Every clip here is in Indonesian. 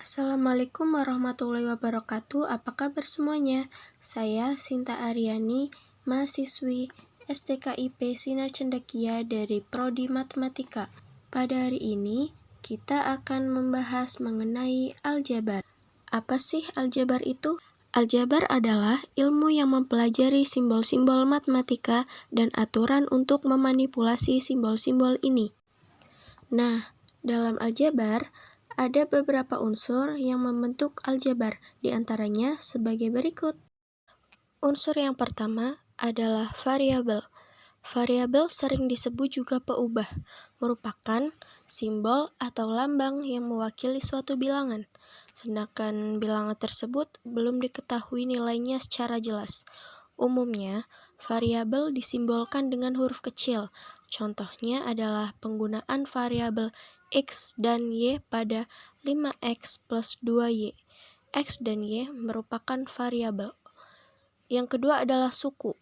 Assalamualaikum warahmatullahi wabarakatuh. Apa kabar semuanya? Saya Sinta Aryani, mahasiswi STKIP Sinar Cendekia dari Prodi Matematika. Pada hari ini, kita akan membahas mengenai aljabar. Apa sih aljabar itu? Aljabar adalah ilmu yang mempelajari simbol-simbol matematika dan aturan untuk memanipulasi simbol-simbol ini. Nah, dalam aljabar, ada beberapa unsur yang membentuk aljabar, di antaranya sebagai berikut. Unsur yang pertama adalah variabel. Variabel sering disebut juga peubah, merupakan simbol atau lambang yang mewakili suatu bilangan, sedangkan bilangan tersebut belum diketahui nilainya secara jelas. Umumnya, variabel disimbolkan dengan huruf kecil. Contohnya adalah penggunaan variabel X dan Y pada 5X plus 2Y. X dan Y merupakan variabel. Yang kedua adalah suku.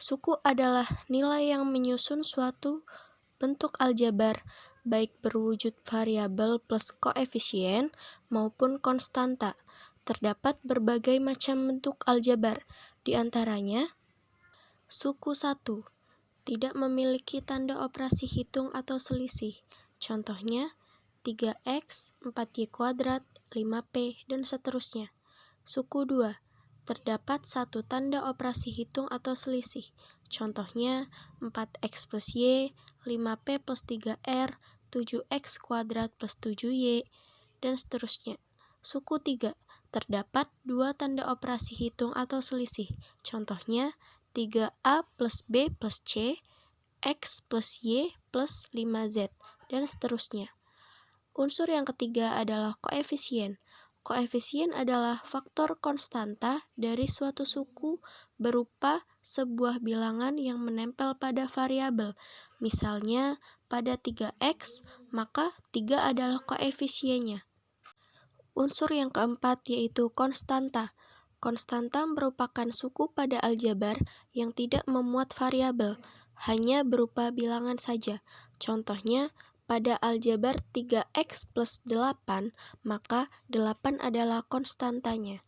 Suku adalah nilai yang menyusun suatu bentuk aljabar, baik berwujud variabel plus koefisien maupun konstanta. Terdapat berbagai macam bentuk aljabar, di antaranya suku 1 tidak memiliki tanda operasi hitung atau selisih. Contohnya 3x, 4y kuadrat, 5p, dan seterusnya. Suku 2 terdapat satu tanda operasi hitung atau selisih. Contohnya 4x plus y, 5p plus 3r, 7x kuadrat plus 7y, dan seterusnya. Suku 3 terdapat dua tanda operasi hitung atau selisih. Contohnya 3a plus b plus c, x plus y plus 5z, dan seterusnya. Unsur yang ketiga adalah koefisien. Koefisien adalah faktor konstanta dari suatu suku berupa sebuah bilangan yang menempel pada variabel. Misalnya pada 3x, maka 3 adalah koefisiennya. Unsur yang keempat yaitu konstanta. Konstanta merupakan suku pada aljabar yang tidak memuat variabel, hanya berupa bilangan saja. Contohnya, pada aljabar 3x plus 8, maka 8 adalah konstantanya.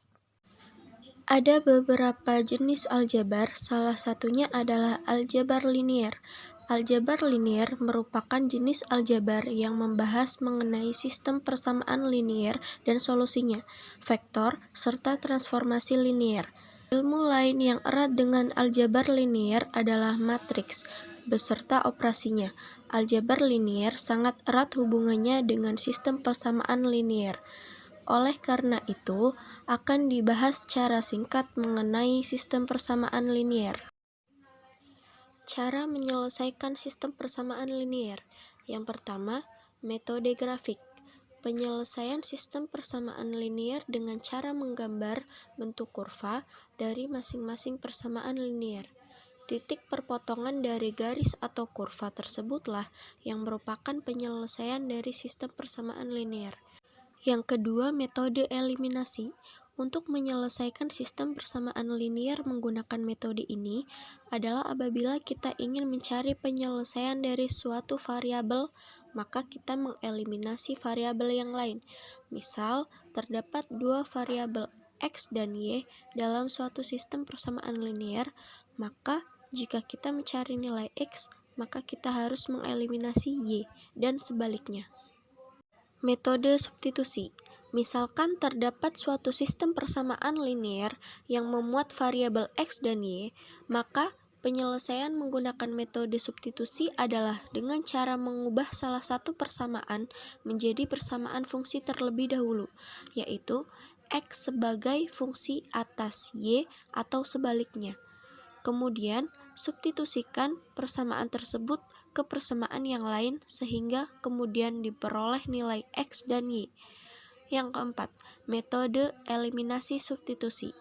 Ada beberapa jenis aljabar, salah satunya adalah aljabar linier. Aljabar linier merupakan jenis aljabar yang membahas mengenai sistem persamaan linier dan solusinya, vektor, serta transformasi linier. Ilmu lain yang erat dengan aljabar linier adalah matriks, beserta operasinya. Aljabar linier sangat erat hubungannya dengan sistem persamaan linier. Oleh karena itu, akan dibahas secara singkat mengenai sistem persamaan linier. Cara menyelesaikan sistem persamaan linier. Yang pertama, metode grafik. Penyelesaian sistem persamaan linier dengan cara menggambar bentuk kurva dari masing-masing persamaan linier. Titik perpotongan dari garis atau kurva tersebutlah yang merupakan penyelesaian dari sistem persamaan linier. Yang kedua, metode eliminasi. Untuk menyelesaikan sistem persamaan linier menggunakan metode ini adalah apabila kita ingin mencari penyelesaian dari suatu variabel, maka kita mengeliminasi variabel yang lain. Misal, terdapat dua variabel x dan y dalam suatu sistem persamaan linier, maka jika kita mencari nilai x, maka kita harus mengeliminasi y, dan sebaliknya. Metode substitusi. Misalkan terdapat suatu sistem persamaan linier yang memuat variabel x dan y, maka penyelesaian menggunakan metode substitusi adalah dengan cara mengubah salah satu persamaan menjadi persamaan fungsi terlebih dahulu, yaitu x sebagai fungsi atas y atau sebaliknya. Kemudian, substitusikan persamaan tersebut ke persamaan yang lain sehingga kemudian diperoleh nilai x dan y. Yang keempat, metode eliminasi substitusi.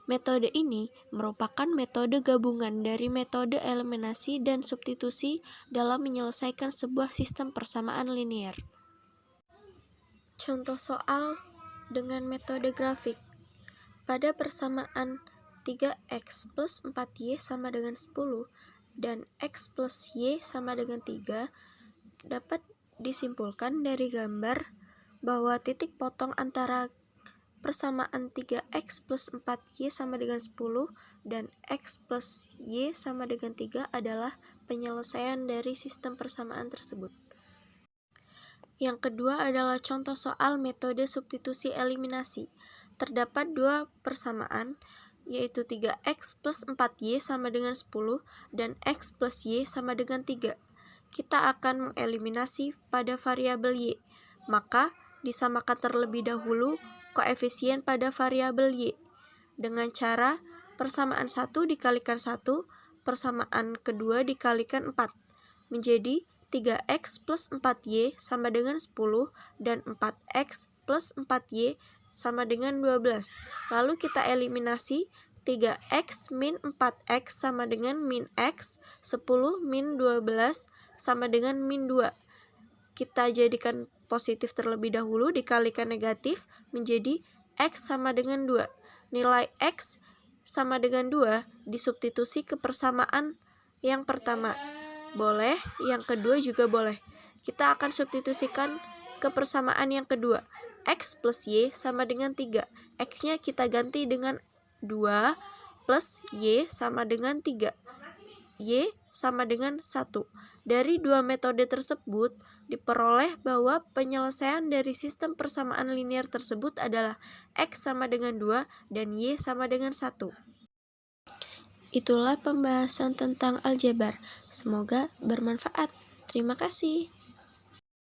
Metode ini merupakan metode gabungan dari metode eliminasi dan substitusi dalam menyelesaikan sebuah sistem persamaan linier. Contoh soal dengan metode grafik. Pada persamaan 3x plus 4y sama dengan 10 dan x plus y sama dengan 3, dapat disimpulkan dari gambar bahwa titik potong antara persamaan 3x plus 4y sama dengan 10 dan x plus y sama dengan 3 adalah penyelesaian dari sistem persamaan tersebut. Yang kedua adalah contoh soal metode substitusi eliminasi. Terdapat dua persamaan, yaitu 3x plus 4y sama dengan 10 dan x plus y sama dengan 3. Kita akan mengeliminasi pada variabel y, maka disamakan terlebih dahulu koefisien pada variabel y dengan cara persamaan 1 dikalikan 1, persamaan kedua dikalikan 4, menjadi 3x plus 4y sama dengan 10 dan 4x plus 4y sama dengan 12. Lalu kita eliminasi 3x min 4x sama dengan min x, 10 min 12 sama dengan min 2. Kita jadikan positif terlebih dahulu dikalikan negatif menjadi x sama dengan 2. Nilai x sama dengan 2 disubstitusi ke persamaan yang pertama. Boleh, yang kedua juga boleh. Kita akan substitusikan ke persamaan yang kedua. X plus Y sama dengan 3. X-nya kita ganti dengan 2 plus Y sama dengan 3. Y sama dengan 1. Dari dua metode tersebut, diperoleh bahwa penyelesaian dari sistem persamaan linier tersebut adalah X sama dengan 2 dan Y sama dengan 1. Itulah pembahasan tentang aljabar. Semoga bermanfaat. Terima kasih.